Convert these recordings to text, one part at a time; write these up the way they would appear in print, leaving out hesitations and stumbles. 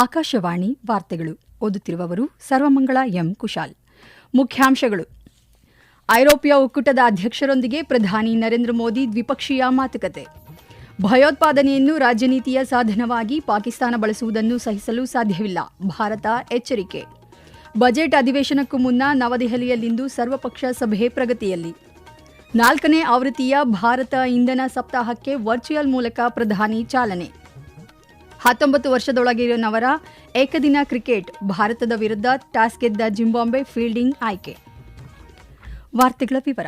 ಆಕಾಶವಾಣಿ ವಾರ್ತೆಗಳು ಓದುತ್ತಿರುವವರು ಸರ್ವಮಂಗಳ ಎಂ ಕುಶಾಲ್. ಮುಖ್ಯಾಂಶಗಳು. ಐರೋಪ್ಯ ಒಕ್ಕೂಟದ ಅಧ್ಯಕ್ಷರೊಂದಿಗೆ ಪ್ರಧಾನಿ ನರೇಂದ್ರ ಮೋದಿ ದ್ವಿಪಕ್ಷೀಯ ಮಾತುಕತೆ. ಭಯೋತ್ಪಾದನೆಯನ್ನು ರಾಜನೀತಿಯ ಸಾಧನವಾಗಿ ಪಾಕಿಸ್ತಾನ ಬಳಸುವುದನ್ನು ಸಹಿಸಲು ಸಾಧ್ಯವಿಲ್ಲ, ಭಾರತ ಎಚ್ಚರಿಕೆ. ಬಜೆಟ್ ಅಧಿವೇಶನಕ್ಕೂ ಮುನ್ನ ನವದೆಹಲಿಯಲ್ಲಿಂದು ಸರ್ವಪಕ್ಷ ಸಭೆ ಪ್ರಗತಿಯಲ್ಲಿ. 4ನೇ ಆವೃತ್ತಿಯ ಭಾರತ ಇಂಧನ ಸಪ್ತಾಹಕ್ಕೆ ವರ್ಚುವಲ್ ಮೂಲಕ ಪ್ರಧಾನಿ ಚಾಲನೆ. 19 ವರ್ಷದೊಳಗಿನವರ ಏಕದಿನ ಕ್ರಿಕೆಟ್ ಭಾರತದ ವಿರುದ್ಧ ಟಾಸ್ ಗೆದ್ದ ಜಿಂಬಾಬ್ವೆ ಫೀಲ್ಡಿಂಗ್ ಆಯ್ಕೆ. ವಾರ್ತೆಗಳ ವಿವರ.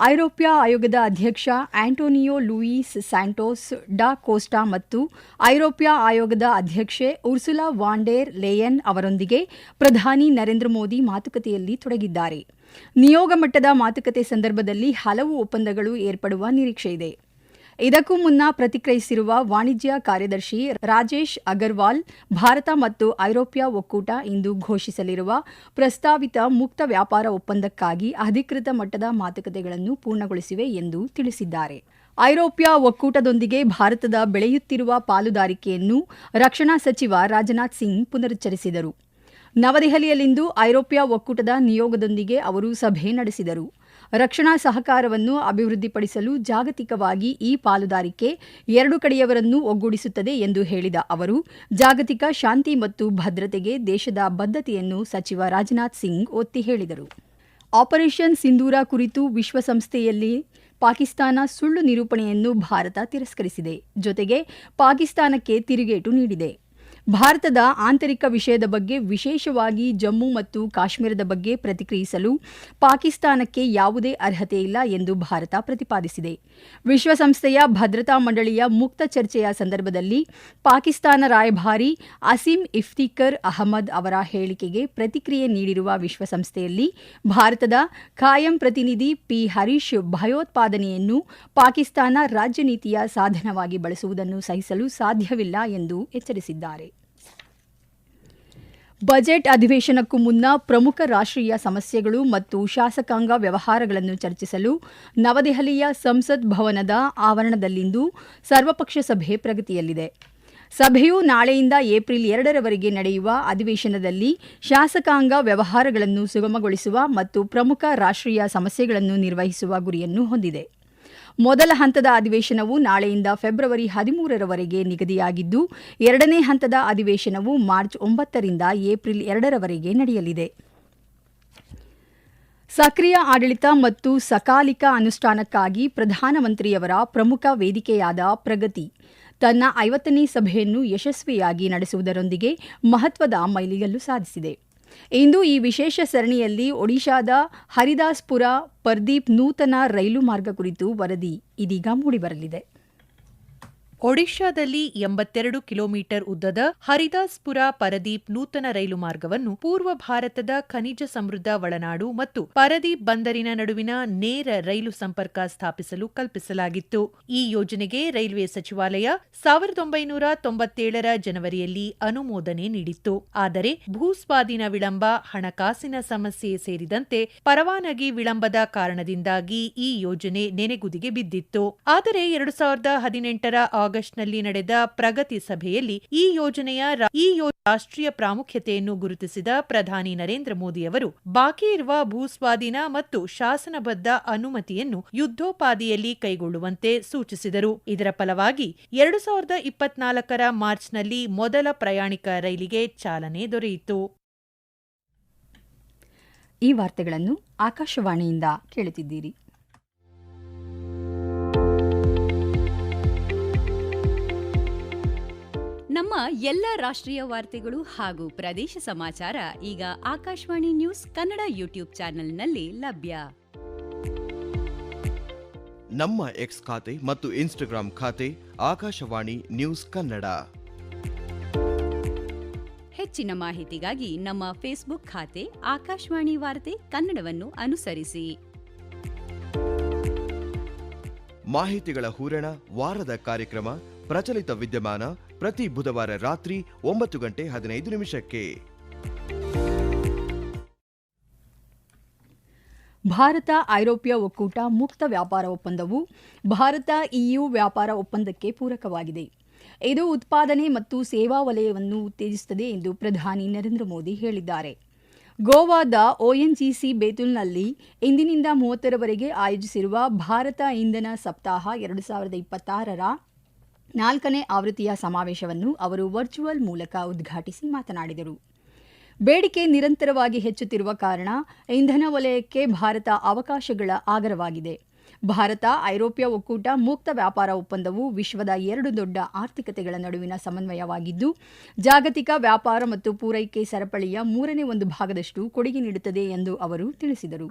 ಐರೋಪ್ಯ ಆಯೋಗದ ಅಧ್ಯಕ್ಷ ಆಂಟೋನಿಯೋ ಲೂಯಿಸ್ ಸ್ಯಾಂಟೋಸ್ ಡಾ ಕೋಸ್ಟಾ ಮತ್ತು ಐರೋಪ್ಯ ಆಯೋಗದ ಅಧ್ಯಕ್ಷೆ ಉರ್ಸುಲಾ ವಾನ್ ಡೆರ್ ಲೇಯನ್ ಅವರೊಂದಿಗೆ ಪ್ರಧಾನಿ ನರೇಂದ್ರ ಮೋದಿ ಮಾತುಕತೆಯಲ್ಲಿ ತೊಡಗಿದ್ದಾರೆ. ನಿಯೋಗ ಮಟ್ಟದ ಮಾತುಕತೆ ಸಂದರ್ಭದಲ್ಲಿ ಹಲವು ಒಪ್ಪಂದಗಳು ಏರ್ಪಡುವ ನಿರೀಕ್ಷೆಯಿದೆ. ಇದಕ್ಕೂ ಮುನ್ನ ಪ್ರತಿಕ್ರಿಯಿಸಿರುವ ವಾಣಿಜ್ಯ ಕಾರ್ಯದರ್ಶಿ ರಾಜೇಶ್ ಅಗರ್ವಾಲ್, ಭಾರತ ಮತ್ತು ಐರೋಪ್ಯ ಒಕ್ಕೂಟ ಇಂದು ಘೋಷಿಸಲಿರುವ ಪ್ರಸ್ತಾವಿತ ಮುಕ್ತ ವ್ಯಾಪಾರ ಒಪ್ಪಂದಕ್ಕಾಗಿ ಅಧಿಕೃತ ಮಟ್ಟದ ಮಾತುಕತೆಗಳನ್ನು ಪೂರ್ಣಗೊಳಿಸಿವೆ ಎಂದು ತಿಳಿಸಿದ್ದಾರೆ. ಐರೋಪ್ಯ ಒಕ್ಕೂಟದೊಂದಿಗೆ ಭಾರತದ ಬೆಳೆಯುತ್ತಿರುವ ಪಾಲುದಾರಿಕೆಯನ್ನು ರಕ್ಷಣಾ ಸಚಿವ ರಾಜನಾಥ್ ಸಿಂಗ್ ಪುನರುಚ್ಚರಿಸಿದರು. ನವದೆಹಲಿಯಲ್ಲಿಂದು ಐರೋಪ್ಯ ಒಕ್ಕೂಟದ ನಿಯೋಗದೊಂದಿಗೆ ಅವರು ಸಭೆ ನಡೆಸಿದರು. ರಕ್ಷಣಾ ಸಹಕಾರವನ್ನು ಅಭಿವೃದ್ಧಿಪಡಿಸಲು ಜಾಗತಿಕವಾಗಿ ಈ ಪಾಲುದಾರಿಕೆ ಎರಡು ಕಡೆಯವರನ್ನು ಒಗ್ಗೂಡಿಸುತ್ತದೆ ಎಂದು ಹೇಳಿದ ಅವರು, ಜಾಗತಿಕ ಶಾಂತಿ ಮತ್ತು ಭದ್ರತೆಗೆ ದೇಶದ ಬದ್ಧತೆಯನ್ನು ಸಚಿವ ರಾಜನಾಥ್ ಸಿಂಗ್ ಒತ್ತಿ ಹೇಳಿದರು. ಆಪರೇಷನ್ ಸಿಂಧೂರ ಕುರಿತು ವಿಶ್ವಸಂಸ್ಥೆಯಲ್ಲಿ ಪಾಕಿಸ್ತಾನ ಸುಳ್ಳು ನಿರೂಪಣೆಯನ್ನು ಭಾರತ ತಿರಸ್ಕರಿಸಿದೆ. ಜೊತೆಗೆ ಪಾಕಿಸ್ತಾನಕ್ಕೆ ತಿರುಗೇಟು ನೀಡಿದೆ. ಭಾರತದ ಆಂತರಿಕ ವಿಷಯದ ಬಗ್ಗೆ, ವಿಶೇಷವಾಗಿ ಜಮ್ಮು ಮತ್ತು ಕಾಶ್ಮೀರದ ಬಗ್ಗೆ ಪ್ರತಿಕ್ರಿಯಿಸಲು ಪಾಕಿಸ್ತಾನಕ್ಕೆ ಯಾವುದೇ ಅರ್ಹತೆ ಇಲ್ಲ ಎಂದು ಭಾರತ ಪ್ರತಿಪಾದಿಸಿದೆ. ವಿಶ್ವಸಂಸ್ಥೆಯ ಭದ್ರತಾ ಮಂಡಳಿಯ ಮುಕ್ತ ಚರ್ಚೆಯ ಸಂದರ್ಭದಲ್ಲಿ ಪಾಕಿಸ್ತಾನ ರಾಯಭಾರಿ ಅಸೀಂ ಇಫ್ತಿಕರ್ ಅಹಮದ್ ಅವರ ಹೇಳಿಕೆಗೆ ಪ್ರತಿಕ್ರಿಯೆ ನೀಡಿರುವ ವಿಶ್ವಸಂಸ್ಥೆಯಲ್ಲಿ ಭಾರತದ ಖಾಯಂ ಪ್ರತಿನಿಧಿ ಪಿ ಹರೀಶ್ ಭಯೋತ್ಪಾದನೆಯನ್ನು ಪಾಕಿಸ್ತಾನ ರಾಜ್ಯ ನೀತಿಯ ಸಾಧನವಾಗಿ ಬಳಸುವುದನ್ನು ಸಹಿಸಲು ಸಾಧ್ಯವಿಲ್ಲ ಎಂದು ಎಚ್ಚರಿಸಿದ್ದಾರೆ. ಬಜೆಟ್ ಅಧಿವೇಶನಕ್ಕೂ ಮುನ್ನ ಪ್ರಮುಖ ರಾಷ್ಟ್ರೀಯ ಸಮಸ್ಯೆಗಳು ಮತ್ತು ಶಾಸಕಾಂಗ ವ್ಯವಹಾರಗಳನ್ನು ಚರ್ಚಿಸಲು ನವದೆಹಲಿಯ ಸಂಸತ್ ಭವನದ ಆವರಣದಲ್ಲಿಂದು ಸರ್ವಪಕ್ಷ ಸಭೆ ಪ್ರಗತಿಯಲ್ಲಿದೆ. ಸಭೆಯು ನಾಳೆಯಿಂದ ಏಪ್ರಿಲ್ 2ರವರೆಗೆ ನಡೆಯುವ ಅಧಿವೇಶನದಲ್ಲಿ ಶಾಸಕಾಂಗ ವ್ಯವಹಾರಗಳನ್ನು ಸುಗಮಗೊಳಿಸುವ ಮತ್ತು ಪ್ರಮುಖ ರಾಷ್ಟ್ರೀಯ ಸಮಸ್ಯೆಗಳನ್ನು ನಿರ್ವಹಿಸುವ ಗುರಿಯನ್ನು ಹೊಂದಿದೆ. ಮೊದಲ ಹಂತದ ಅಧಿವೇಶನವು ನಾಳೆಯಿಂದ ಫೆಬ್ರವರಿ 13ರವರೆಗೆ ನಿಗದಿಯಾಗಿದ್ದು, ಎರಡನೇ ಹಂತದ ಅಧಿವೇಶನವು ಮಾರ್ಚ್ 9ರಿಂದ ಏಪ್ರಿಲ್ 2ರವರೆಗೆ ನಡೆಯಲಿದೆ. ಸಕ್ರಿಯ ಆಡಳಿತ ಮತ್ತು ಸಕಾಲಿಕ ಅನುಷ್ಠಾನಕ್ಕಾಗಿ ಪ್ರಧಾನಮಂತ್ರಿಯವರ ಪ್ರಮುಖ ವೇದಿಕೆಯಾದ ಪ್ರಗತಿ ತನ್ನ 50ನೇ ಸಭೆಯನ್ನು ಯಶಸ್ವಿಯಾಗಿ ನಡೆಸುವುದರೊಂದಿಗೆ ಮಹತ್ವದ ಮೈಲಿಗಲ್ಲು ಸಾಧಿಸಿದೆ. ಇಂದು ಈ ವಿಶೇಷ ಸರಣಿಯಲ್ಲಿ ಒಡಿಶಾದ ಹರಿದಾಸ್ಪುರ ಪರ್ದೀಪ್ ನೂತನ ರೈಲು ಮಾರ್ಗ ಕುರಿತು ವರದಿ ಇದೀಗ ಮೂಡಿಬರಲಿದೆ. ಒಡಿಶಾದಲ್ಲಿ 82 ಕಿಲೋಮೀಟರ್ ಉದ್ದದ ಹರಿದಾಸ್ಪುರ ಪರದೀಪ್ ನೂತನ ರೈಲು ಮಾರ್ಗವನ್ನು ಪೂರ್ವ ಭಾರತದ ಖನಿಜ ಸಮೃದ್ಧ ಒಳನಾಡು ಮತ್ತು ಪರದೀಪ್ ಬಂದರಿನ ನಡುವಿನ ನೇರ ರೈಲು ಸಂಪರ್ಕ ಸ್ಥಾಪಿಸಲು ಕಲ್ಪಿಸಲಾಗಿತ್ತು. ಈ ಯೋಜನೆಗೆ ರೈಲ್ವೆ ಸಚಿವಾಲಯ 1997ರ ಜನವರಿಯಲ್ಲಿ ಅನುಮೋದನೆ ನೀಡಿತ್ತು. ಆದರೆ ಭೂಸ್ವಾಧೀನ ವಿಳಂಬ, ಹಣಕಾಸಿನ ಸಮಸ್ಯೆ ಸೇರಿದಂತೆ ಪರವಾನಗಿ ವಿಳಂಬದ ಕಾರಣದಿಂದಾಗಿ ಈ ಯೋಜನೆ ನೆನೆಗುದಿಗೆ ಬಿದ್ದಿತ್ತು. ಆದರೆ 2018ರ ಆಗಸ್ಟ್ನಲ್ಲಿ ನಡೆದ ಪ್ರಗತಿ ಸಭೆಯಲ್ಲಿ ಈ ಯೋಜನೆಯ ರಾಷ್ಟ್ರೀಯ ಪ್ರಾಮುಖ್ಯತೆಯನ್ನು ಗುರುತಿಸಿದ ಪ್ರಧಾನಿ ನರೇಂದ್ರ ಮೋದಿ ಅವರು ಬಾಕಿ ಇರುವ ಭೂಸ್ವಾಧೀನ ಮತ್ತು ಶಾಸನಬದ್ಧ ಅನುಮತಿಯನ್ನು ಯುದ್ಧೋಪಾದಿಯಲ್ಲಿ ಕೈಗೊಳ್ಳುವಂತೆ ಸೂಚಿಸಿದರು. ಇದರ ಫಲವಾಗಿ 2024ರ ಮಾರ್ಚ್ನಲ್ಲಿ ಮೊದಲ ಪ್ರಯಾಣಿಕ ರೈಲಿಗೆ ಚಾಲನೆ ದೊರೆಯಿತು. ಈ ವಾರ್ತೆಗಳನ್ನು ಆಕಾಶವಾಣಿಯಿಂದ ಕೇಳುತ್ತಿದ್ದೀರಿ. ನಮ್ಮ ಎಲ್ಲ ರಾಷ್ಟ್ರೀಯ ವಾರ್ತೆಗಳು ಹಾಗೂ ಪ್ರದೇಶ ಸಮಾಚಾರ ಈಗ ಆಕಾಶವಾಣಿ ನ್ಯೂಸ್ ಕನ್ನಡ ಯೂಟ್ಯೂಬ್ ಚಾನೆಲ್ನಲ್ಲಿ ಲಭ್ಯ. ನಮ್ಮ ಎಕ್ಸ್ ಖಾತೆ ಮತ್ತು ಇನ್ಸ್ಟಾಗ್ರಾಂ ಖಾತೆ ಆಕಾಶವಾಣಿ ನ್ಯೂಸ್ ಕನ್ನಡ. ಹೆಚ್ಚಿನ ಮಾಹಿತಿಗಾಗಿ ನಮ್ಮ ಫೇಸ್ಬುಕ್ ಖಾತೆ ಆಕಾಶವಾಣಿ ವಾರ್ತೆ ಕನ್ನಡವನ್ನು ಅನುಸರಿಸಿ. ಮಾಹಿತಿಗಳ ಹೂರಣ, ವಾರದ ಕಾರ್ಯಕ್ರಮ, ಪ್ರಚಲಿತ ವಿದ್ಯಮಾನ ಪ್ರತಿ ಬುಧವಾರ ರಾತ್ರಿ 9:15 ಭಾರತ ಐರೋಪ್ಯ ಒಕ್ಕೂಟ ಮುಕ್ತ ವ್ಯಾಪಾರ ಒಪ್ಪಂದವು ಭಾರತ EU ವ್ಯಾಪಾರ ಒಪ್ಪಂದಕ್ಕೆ ಪೂರಕವಾಗಿದೆ. ಇದು ಉತ್ಪಾದನೆ ಮತ್ತು ಸೇವಾ ವಲಯವನ್ನು ಉತ್ತೇಜಿಸುತ್ತದೆ ಎಂದು ಪ್ರಧಾನಿ ನರೇಂದ್ರ ಮೋದಿ ಹೇಳಿದ್ದಾರೆ. ಗೋವಾದ ONGC ಬೇತುಲ್ನಲ್ಲಿ ಇಂದಿನಿಂದ 30ರವರೆಗೆ ಆಯೋಜಿಸಿರುವ ಭಾರತ ಇಂಧನ ಸಪ್ತಾಹ 2026ರ 4ನೇ ಆವೃತ್ತಿಯ ಸಮಾವೇಶವನ್ನು ಅವರು ವರ್ಚುವಲ್ ಮೂಲಕ ಉದ್ಘಾಟಿಸಿ ಮಾತನಾಡಿದರು. ಬೇಡಿಕೆ ನಿರಂತರವಾಗಿ ಹೆಚ್ಚುತ್ತಿರುವ ಕಾರಣ ಇಂಧನ ವಲಯಕ್ಕೆ ಭಾರತ ಅವಕಾಶಗಳ ಆಗರವಾಗಿದೆ. ಭಾರತ ಐರೋಪ್ಯ ಒಕ್ಕೂಟ ಮುಕ್ತ ವ್ಯಾಪಾರ ಒಪ್ಪಂದವು ವಿಶ್ವದ 2 ದೊಡ್ಡ ಆರ್ಥಿಕತೆಗಳ ನಡುವಿನ ಸಮನ್ವಯವಾಗಿದ್ದು, ಜಾಗತಿಕ ವ್ಯಾಪಾರ ಮತ್ತು ಪೂರೈಕೆ ಸರಪಳಿಯ 3ನೇ ಒಂದು ಭಾಗದಷ್ಟು ಕೊಡುಗೆ ನೀಡುತ್ತದೆ ಎಂದು ಅವರು ತಿಳಿಸಿದರು.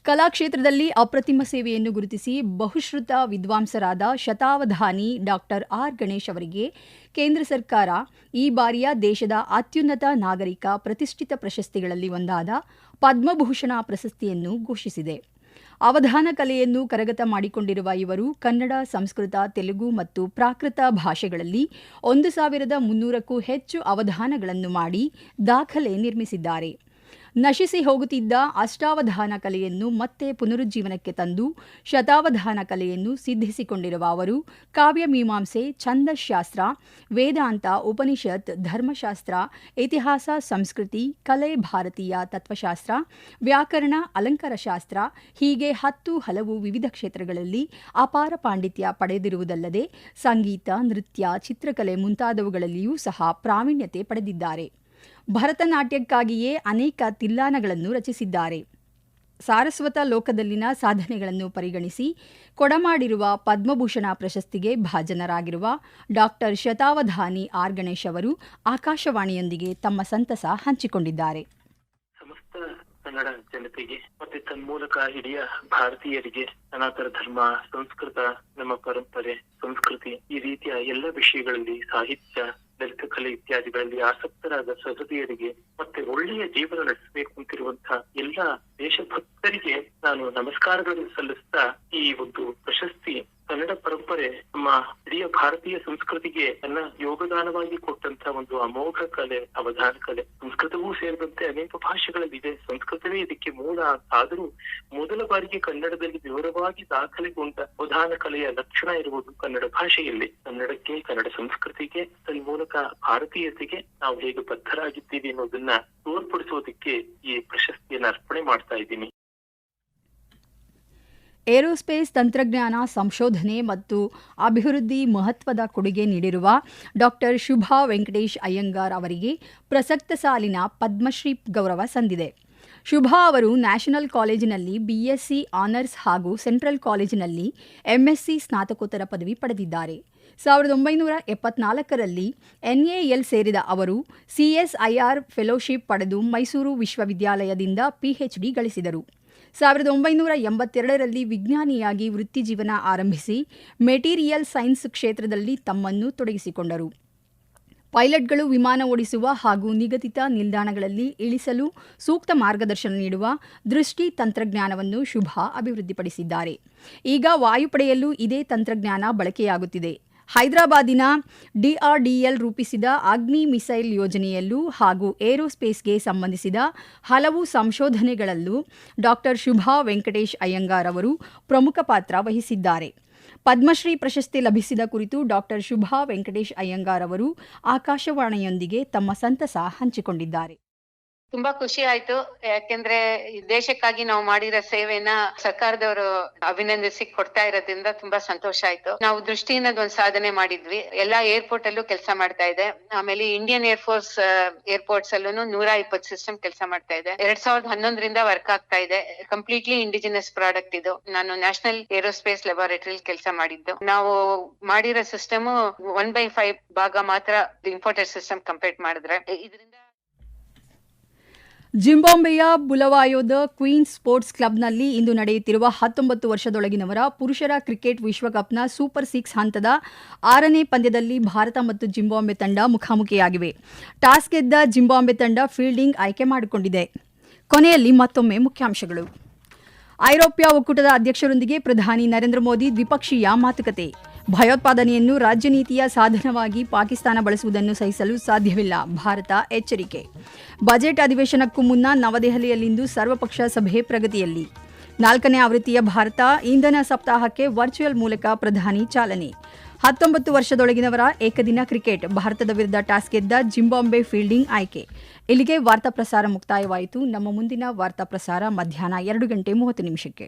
ಕಲಾಕ್ಷೇತ್ರದಲ್ಲಿ ಅಪ್ರತಿಮ ಸೇವೆಯನ್ನು ಗುರುತಿಸಿ ಬಹುಶ್ರುತ ವಿದ್ವಾಂಸರಾದ ಶತಾವಧಾನಿ ಡಾಕ್ಟರ್ ಆರ್ ಗಣೇಶ್ ಅವರಿಗೆ ಕೇಂದ್ರ ಸರ್ಕಾರ ಈ ಬಾರಿಯ ದೇಶದ ಅತ್ಯುನ್ನತ ನಾಗರಿಕ ಪ್ರತಿಷ್ಠಿತ ಪ್ರಶಸ್ತಿಗಳಲ್ಲಿ ಒಂದಾದ ಪದ್ಮಭೂಷಣ ಪ್ರಶಸ್ತಿಯನ್ನು ಘೋಷಿಸಿದೆ. ಅವಧಾನ ಕಲೆಯನ್ನು ಕರಗತ ಮಾಡಿಕೊಂಡಿರುವ ಇವರು ಕನ್ನಡ, ಸಂಸ್ಕೃತ, ತೆಲುಗು ಮತ್ತು ಪ್ರಾಕೃತ ಭಾಷೆಗಳಲ್ಲಿ 1300ಕ್ಕೂ ಹೆಚ್ಚು ಅವಧಾನಗಳನ್ನು ಮಾಡಿ ದಾಖಲೆ ನಿರ್ಮಿಸಿದ್ದಾರೆ. ನಶಿಸಿ ಹೋಗುತ್ತಿದ್ದ ಅಷ್ಟಾವಧಾನ ಕಲೆಯನ್ನು ಮತ್ತೆ ಪುನರುಜ್ಜೀವನಕ್ಕೆ ತಂದು ಶತಾವಧಾನ ಕಲೆಯನ್ನು ಸಿದ್ಧಿಸಿಕೊಂಡಿರುವ ಅವರು ಕಾವ್ಯಮೀಮಾಂಸೆ, ಛಂದಶಾಸ್ತ್ರ, ವೇದಾಂತ, ಉಪನಿಷತ್, ಧರ್ಮಶಾಸ್ತ್ರ, ಇತಿಹಾಸ, ಸಂಸ್ಕೃತಿ, ಕಲೆ, ಭಾರತೀಯ ತತ್ವಶಾಸ್ತ್ರ, ವ್ಯಾಕರಣ, ಅಲಂಕಾರಶಾಸ್ತ್ರ ಹೀಗೆ 10 ಹಲವು ವಿವಿಧ ಕ್ಷೇತ್ರಗಳಲ್ಲಿ ಅಪಾರ ಪಾಂಡಿತ್ಯ ಪಡೆದಿರುವುದಲ್ಲದೆ ಸಂಗೀತ, ನೃತ್ಯ, ಚಿತ್ರಕಲೆ ಮುಂತಾದವುಗಳಲ್ಲಿಯೂ ಸಹ ಪ್ರಾವೀಣ್ಯತೆ ಪಡೆದಿದ್ದಾರೆ. ಭರತನಾಟ್ಯಕ್ಕಾಗಿಯೇ ಅನೇಕ ತಿಲ್ಲಾನಗಳನ್ನು ರಚಿಸಿದ್ದಾರೆ. ಸಾರಸ್ವತ ಲೋಕದಲ್ಲಿನ ಸಾಧನೆಗಳನ್ನು ಪರಿಗಣಿಸಿ ಕೊಡಮಾಡಿರುವ ಪದ್ಮಭೂಷಣ ಪ್ರಶಸ್ತಿಗೆ ಭಾಜನರಾಗಿರುವ ಡಾಕ್ಟರ್ ಶತಾವಧಾನಿ ಆರ್ ಗಣೇಶ್ ಅವರು ಆಕಾಶವಾಣಿಯೊಂದಿಗೆ ತಮ್ಮ ಸಂತಸ ಹಂಚಿಕೊಂಡಿದ್ದಾರೆ. ಸಮಸ್ತ ಕನ್ನಡ ಜನತೆಗೆ ಮತ್ತೆ ತನ್ಮೂಲಕ ಇಡೀ ಭಾರತೀಯರಿಗೆ ಸನಾತನ ಧರ್ಮ, ಸಂಸ್ಕೃತ, ನಮ್ಮ ಪರಂಪರೆ, ಸಂಸ್ಕೃತಿ ಈ ರೀತಿಯ ಎಲ್ಲ ವಿಷಯಗಳಲ್ಲಿ ಸಾಹಿತ್ಯ, ಲಲಿತ ಕಲೆ ಇತ್ಯಾದಿಗಳಲ್ಲಿ ಆಸಕ್ತರಾದ ಸಹೃದಯರಿಗೆ ಮತ್ತೆ ಒಳ್ಳೆಯ ಜೀವನ ನಡೆಸಬೇಕು ಅಂತಿರುವಂತಹ ಎಲ್ಲ ದೇಶಭಕ್ತರಿಗೆ ನಾನು ನಮಸ್ಕಾರಗಳನ್ನು ಸಲ್ಲಿಸ್ತಾ ಈ ಒಂದು ಪ್ರಶಸ್ತಿ ಕನ್ನಡ ಪರಂಪರೆ ನಮ್ಮ ಇಡೀ ಭಾರತೀಯ ಸಂಸ್ಕೃತಿಗೆ ತನ್ನ ಯೋಗದಾನವಾಗಿ ಕೊಟ್ಟಂತ ಒಂದು ಅಮೋಘ ಕಲೆ, ಅವಧಾನ ಕಲೆ. ಸಂಸ್ಕೃತವೂ ಸೇರಿದಂತೆ ಅನೇಕ ಭಾಷೆಗಳಲ್ಲಿದೆ. ಸಂಸ್ಕೃತವೇ ಇದಕ್ಕೆ ಮೂಲ. ಆದರೂ ಮೊದಲ ಬಾರಿಗೆ ಕನ್ನಡದಲ್ಲಿ ವಿವರವಾಗಿ ದಾಖಲೆಗೊಂಡ ಅವಧಾನ ಕಲೆಯ ಲಕ್ಷಣ ಇರುವುದು ಕನ್ನಡ ಭಾಷೆಯಲ್ಲಿ. ಕನ್ನಡಕ್ಕೆ, ಕನ್ನಡ ಸಂಸ್ಕೃತಿಗೆ, ತನ್ಮೂಲಕ ಭಾರತೀಯತೆಗೆ ನಾವು ಹೇಗೆ ಬದ್ಧರಾಗಿದ್ದೀವಿ ಅನ್ನೋದನ್ನ ತೋರ್ಪಡಿಸೋದಕ್ಕೆ ಈ ಪ್ರಶಸ್ತಿಯನ್ನು ಅರ್ಪಣೆ ಮಾಡ್ತಾ ಇದ್ದೀನಿ. ಏರೋಸ್ಪೇಸ್ ತಂತ್ರಜ್ಞಾನ ಸಂಶೋಧನೆ ಮತ್ತು ಅಭಿವೃದ್ಧಿ ಮಹತ್ವದ ಕೊಡುಗೆ ನೀಡಿರುವ ಡಾಕ್ಟರ್ ಶುಭಾ ವೆಂಕಟೇಶ್ ಅಯ್ಯಂಗಾರ್ ಅವರಿಗೆ ಪ್ರಸಕ್ತ ಸಾಲಿನ ಪದ್ಮಶ್ರೀ ಗೌರವ ಸಂದಿದೆ. ಶುಭಾ ಅವರು ನ್ಯಾಷನಲ್ ಕಾಲೇಜಿನಲ್ಲಿ BSc ಆನರ್ಸ್ ಹಾಗೂ ಸೆಂಟ್ರಲ್ ಕಾಲೇಜಿನಲ್ಲಿ MSc ಸ್ನಾತಕೋತ್ತರ ಪದವಿ ಪಡೆದಿದ್ದಾರೆ. 1974ರಲ್ಲಿ NAL ಸೇರಿದ ಅವರು CSIR ಫೆಲೋಶಿಪ್ ಪಡೆದು ಮೈಸೂರು ವಿಶ್ವವಿದ್ಯಾಲಯದಿಂದ PhD ಗಳಿಸಿದರು. 1982ರಲ್ಲಿ ವಿಜ್ಞಾನಿಯಾಗಿ ವೃತ್ತಿಜೀವನ ಆರಂಭಿಸಿ ಮೆಟೀರಿಯಲ್ ಸೈನ್ಸ್ ಕ್ಷೇತ್ರದಲ್ಲಿ ತಮ್ಮನ್ನು ತೊಡಗಿಸಿಕೊಂಡರು. ಪೈಲಟ್ಗಳು ವಿಮಾನ ಓಡಿಸುವ ಹಾಗೂ ನಿಗದಿತ ನಿಲ್ದಾಣಗಳಲ್ಲಿ ಇಳಿಸಲು ಸೂಕ್ತ ಮಾರ್ಗದರ್ಶನ ನೀಡುವ ದೃಷ್ಟಿ ತಂತ್ರಜ್ಞಾನವನ್ನು ಶುಭಾ ಅಭಿವೃದ್ಧಿಪಡಿಸಿದ್ದಾರೆ. ಈಗ ವಾಯುಪಡೆಯಲ್ಲೂ ಇದೇ ತಂತ್ರಜ್ಞಾನ ಬಳಕೆಯಾಗುತ್ತಿದೆ. ಹೈದರಾಬಾದಿನ DRDL ರೂಪಿಸಿದ ಅಗ್ನಿ ಮಿಸೈಲ್ ಯೋಜನೆಯಲ್ಲೂ ಹಾಗೂ ಏರೋಸ್ಪೇಸ್ಗೆ ಸಂಬಂಧಿಸಿದ ಹಲವು ಸಂಶೋಧನೆಗಳಲ್ಲೂ ಡಾಕ್ಟರ್ ಶುಭಾ ವೆಂಕಟೇಶ್ ಅಯ್ಯಂಗಾರ್ ಅವರು ಪ್ರಮುಖ ಪಾತ್ರ ವಹಿಸಿದ್ದಾರೆ. ಪದ್ಮಶ್ರೀ ಪ್ರಶಸ್ತಿ ಲಭಿಸಿದ ಕುರಿತು ಡಾಕ್ಟರ್ ಶುಭಾ ವೆಂಕಟೇಶ್ ಅಯ್ಯಂಗಾರ್ ಅವರು ಆಕಾಶವಾಣಿಯೊಂದಿಗೆ ತಮ್ಮ ಸಂತಸ ಹಂಚಿಕೊಂಡಿದ್ದಾರೆ. ತುಂಬಾ ಖುಷಿ ಆಯ್ತು. ಯಾಕೆಂದ್ರೆ ದೇಶಕ್ಕಾಗಿ ನಾವು ಮಾಡಿರೋ ಸೇವೆನ ಸರ್ಕಾರದವರು ಅಭಿನಂದಿಸಿ ಕೊಡ್ತಾ ಇರೋದ್ರಿಂದ ತುಂಬಾ ಸಂತೋಷ ಆಯ್ತು. ನಾವು ದೃಷ್ಟಿಯಿಂದ ಒಂದು ಸಾಧನೆ ಮಾಡಿದ್ವಿ. ಎಲ್ಲಾ ಏರ್ಪೋರ್ಟ್ ಅಲ್ಲೂ ಕೆಲಸ ಮಾಡ್ತಾ ಇದೆ. ಆಮೇಲೆ ಇಂಡಿಯನ್ ಏರ್ಫೋರ್ಸ್ ಏರ್ಪೋರ್ಟ್ಸ್ ಅಲ್ಲೂ 120 ಸಿಸ್ಟಮ್ ಕೆಲಸ ಮಾಡ್ತಾ ಇದೆ. 2011ರಿಂದ ವರ್ಕ್ ಆಗ್ತಾ ಇದೆ. ಕಂಪ್ಲೀಟ್ಲಿ ಇಂಡಿಜಿನಸ್ ಪ್ರಾಡಕ್ಟ್ ಇದು. ನಾನು ನ್ಯಾಷನಲ್ ಏರೋಸ್ಪೇಸ್ ಲ್ಯಾಬೋರೇಟರಿ ಕೆಲಸ ಮಾಡಿದ್ದು. ನಾವು ಮಾಡಿರೋ ಸಿಸ್ಟಮ್ 1/5 ಭಾಗ ಮಾತ್ರ ಇಂಪೋರ್ಟೆಡ್ ಸಿಸ್ಟಮ್ ಕಂಪೇರ್ ಮಾಡಿದ್ರೆ. ಇದರಿಂದ ಜಿಂಬಾಬ್ವೆಯ ಬುಲವಾಯೋದ ಕ್ವೀನ್ಸ್ ಸ್ಪೋರ್ಟ್ಸ್ ಕ್ಲಬ್ನಲ್ಲಿ ಇಂದು ನಡೆಯುತ್ತಿರುವ 19 ವರ್ಷದೊಳಗಿನವರ ಪುರುಷರ ಕ್ರಿಕೆಟ್ ವಿಶ್ವಕಪ್ನ ಸೂಪರ್ 6 ಹಂತದ 6ನೇ ಪಂದ್ಯದಲ್ಲಿ ಭಾರತ ಮತ್ತು ಜಿಂಬಾಬ್ವೆ ತಂಡ ಮುಖಾಮುಖಿಯಾಗಿವೆ. ಟಾಸ್ ಗೆದ್ದ ಜಿಂಬಾಬ್ವೆ ತಂಡ ಫೀಲ್ಡಿಂಗ್ ಆಯ್ಕೆ ಮಾಡಿಕೊಂಡಿದೆ. ಕೊನೆಯಲ್ಲಿ ಮತ್ತೊಮ್ಮೆ ಮುಖ್ಯಾಂಶಗಳು. ಐರೋಪ್ಯ ಒಕ್ಕೂಟದ ಅಧ್ಯಕ್ಷರೊಂದಿಗೆ ಪ್ರಧಾನಿ ನರೇಂದ್ರ ಮೋದಿ ದ್ವಿಪಕ್ಷೀಯ ಮಾತುಕತೆ. ಭಯೋತ್ಪಾದನೆಯನ್ನು ರಾಜ್ಯ ನೀತಿಯ ಸಾಧನವಾಗಿ ಪಾಕಿಸ್ತಾನ ಬಳಸುವುದನ್ನು ಸಹಿಸಲು ಸಾಧ್ಯವಿಲ್ಲ, ಭಾರತ ಎಚ್ಚರಿಕೆ. ಬಜೆಟ್ ಅಧಿವೇಶನಕ್ಕೂ ಮುನ್ನ ನವದೆಹಲಿಯಲ್ಲಿಂದು ಸರ್ವಪಕ್ಷ ಸಭೆ ಪ್ರಗತಿಯಲ್ಲಿ. 4ನೇ ಆವೃತ್ತಿಯ ಭಾರತ ಇಂಧನ ಸಪ್ತಾಹಕ್ಕೆ ವರ್ಚುವಲ್ ಮೂಲಕ ಪ್ರಧಾನಿ ಚಾಲನೆ. 19 ವರ್ಷದೊಳಗಿನವರ ಏಕದಿನ ಕ್ರಿಕೆಟ್ ಭಾರತದ ವಿರುದ್ಧ ಟಾಸ್ ಗೆದ್ದ ಜಿಂಬಾಬ್ವೆ ಫೀಲ್ಡಿಂಗ್ ಆಯ್ಕೆ. ಇಲ್ಲಿಗೆ ವಾರ್ತಾ ಪ್ರಸಾರ ಮುಕ್ತಾಯವಾಯಿತು. ನಮ್ಮ ಮುಂದಿನ ವಾರ್ತಾ ಪ್ರಸಾರ ಮಧ್ಯಾಹ್ನ 2:30 ನಿಮಿಷಕ್ಕೆ.